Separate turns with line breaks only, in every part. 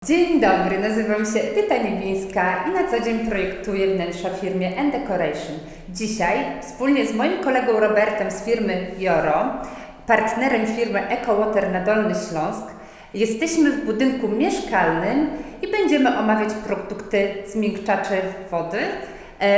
Dzień dobry, nazywam się Edyta Niebińska i na co dzień projektuję wnętrza w firmie Decoration. Dzisiaj wspólnie z moim kolegą Robertem z firmy Joro, partnerem firmy EcoWater na Dolny Śląsk, jesteśmy w budynku mieszkalnym i będziemy omawiać produkty zmiękczaczy wody.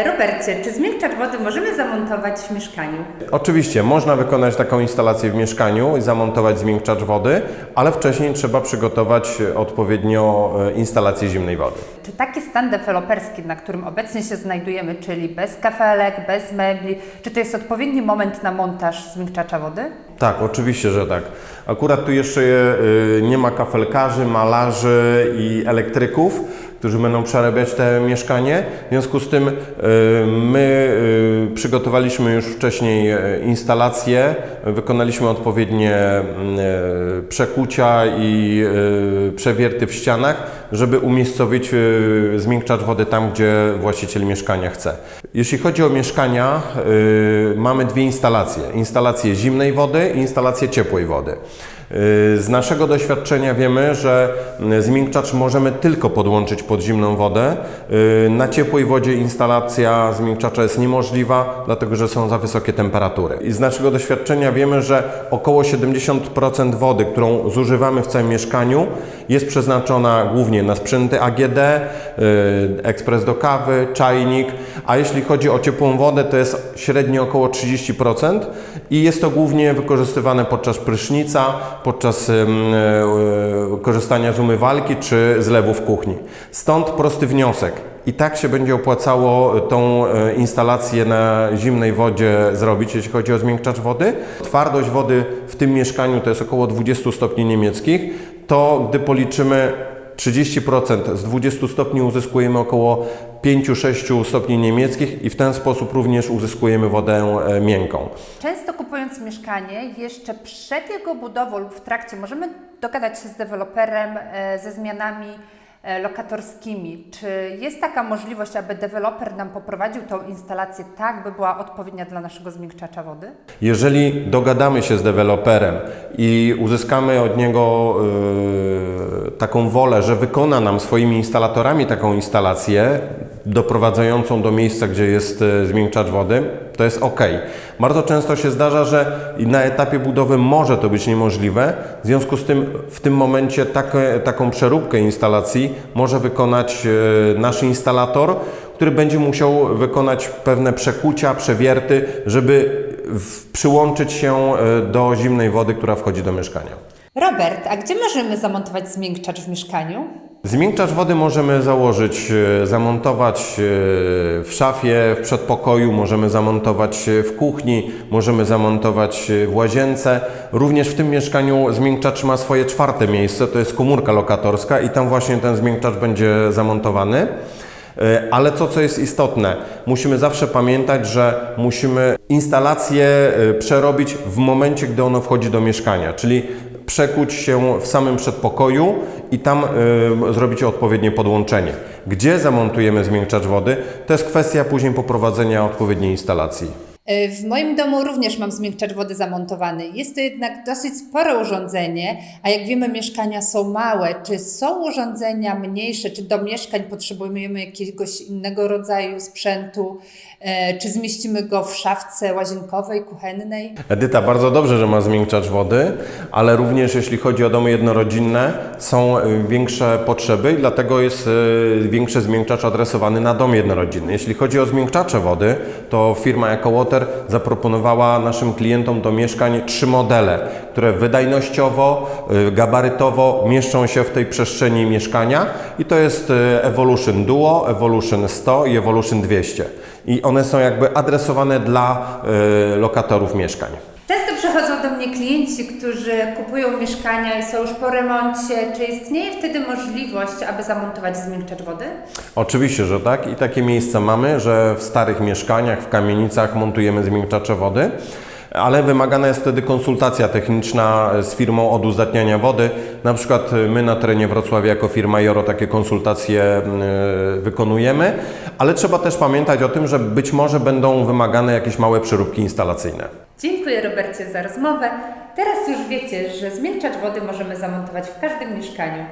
Robercie, czy zmiękczacz wody możemy zamontować w mieszkaniu?
Oczywiście, można wykonać taką instalację w mieszkaniu i zamontować zmiękczacz wody, ale wcześniej trzeba przygotować odpowiednio instalację zimnej wody.
Czy taki stan deweloperski, na którym obecnie się znajdujemy, czyli bez kafelek, bez mebli, czy to jest odpowiedni moment na montaż zmiękczacza wody?
Tak, oczywiście, że tak. Akurat tu jeszcze nie ma kafelkarzy, malarzy i elektryków, którzy będą przerabiać te mieszkanie. W związku z tym my przygotowaliśmy już wcześniej instalację, wykonaliśmy odpowiednie przekucia i przewierty w ścianach, żeby umiejscowić zmiękczacz wody tam, gdzie właściciel mieszkania chce. Jeśli chodzi o mieszkania, mamy dwie instalacje. Instalację zimnej wody i instalację ciepłej wody. Z naszego doświadczenia wiemy, że zmiękczacz możemy tylko podłączyć pod zimną wodę. Na ciepłej wodzie instalacja zmiękczacza jest niemożliwa, dlatego że są za wysokie temperatury. I z naszego doświadczenia wiemy, że około 70% wody, którą zużywamy w całym mieszkaniu, jest przeznaczona głównie na sprzęty AGD, ekspres do kawy, czajnik, a jeśli chodzi o ciepłą wodę, to jest średnio około 30% i jest to głównie wykorzystywane podczas prysznica, podczas korzystania z umywalki czy zlewu w kuchni. Stąd prosty wniosek. I tak się będzie opłacało tą instalację na zimnej wodzie zrobić, jeśli chodzi o zmiękczacz wody. Twardość wody w tym mieszkaniu to jest około 20 stopni niemieckich. To gdy policzymy 30% z 20 stopni uzyskujemy około 5-6 stopni niemieckich i w ten sposób również uzyskujemy wodę miękką.
Często kupując mieszkanie, jeszcze przed jego budową lub w trakcie możemy dogadać się z deweloperem ze zmianami lokatorskimi. Czy jest taka możliwość, aby deweloper nam poprowadził tą instalację tak, by była odpowiednia dla naszego zmiękczacza wody?
Jeżeli dogadamy się z deweloperem i uzyskamy od niego taką wolę, że wykona nam swoimi instalatorami taką instalację doprowadzającą do miejsca, gdzie jest zmiękczacz wody, to jest ok. Bardzo często się zdarza, że na etapie budowy może to być niemożliwe, w związku z tym w tym momencie taką przeróbkę instalacji może wykonać nasz instalator, który będzie musiał wykonać pewne przekucia, przewierty, żeby przyłączyć się do zimnej wody, która wchodzi do mieszkania.
Robert, a gdzie możemy zamontować zmiękczacz w mieszkaniu?
Zmiękczacz wody możemy zamontować w szafie, w przedpokoju, możemy zamontować w kuchni, możemy zamontować w łazience. Również w tym mieszkaniu zmiękczacz ma swoje czwarte miejsce, to jest komórka lokatorska i tam właśnie ten zmiękczacz będzie zamontowany. Ale to, co jest istotne, musimy zawsze pamiętać, że musimy instalację przerobić w momencie, gdy ono wchodzi do mieszkania, czyli przekuć się w samym przedpokoju i tam zrobić odpowiednie podłączenie. Gdzie zamontujemy zmiękczacz wody, to jest kwestia później poprowadzenia odpowiedniej instalacji.
W moim domu również mam zmiękczacz wody zamontowany. Jest to jednak dosyć spore urządzenie, a jak wiemy, mieszkania są małe. Czy są urządzenia mniejsze, czy do mieszkań potrzebujemy jakiegoś innego rodzaju sprzętu, czy zmieścimy go w szafce łazienkowej, kuchennej?
Edyta, bardzo dobrze, że ma zmiękczacz wody, ale również jeśli chodzi o domy jednorodzinne, są większe potrzeby i dlatego jest większy zmiękczacz adresowany na dom jednorodzinny. Jeśli chodzi o zmiękczacze wody, to firma EcoWater zaproponowała naszym klientom do mieszkań 3 modele, które wydajnościowo, gabarytowo mieszczą się w tej przestrzeni mieszkania i to jest Evolution Duo, Evolution 100 i Evolution 200. I one są jakby adresowane dla lokatorów mieszkań.
Często przychodzą do mnie klienci, którzy kupują mieszkania i są już po remoncie. Czy istnieje wtedy możliwość, aby zamontować zmiękczacz wody?
Oczywiście, że tak i takie miejsca mamy, że w starych mieszkaniach, w kamienicach montujemy zmiękczacze wody. Ale wymagana jest wtedy konsultacja techniczna z firmą od uzdatniania wody. Na przykład my na terenie Wrocławia jako firma Joro takie konsultacje wykonujemy, ale trzeba też pamiętać o tym, że być może będą wymagane jakieś małe przeróbki instalacyjne.
Dziękuję Robercie za rozmowę. Teraz już wiecie, że zmiękczacz wody możemy zamontować w każdym mieszkaniu.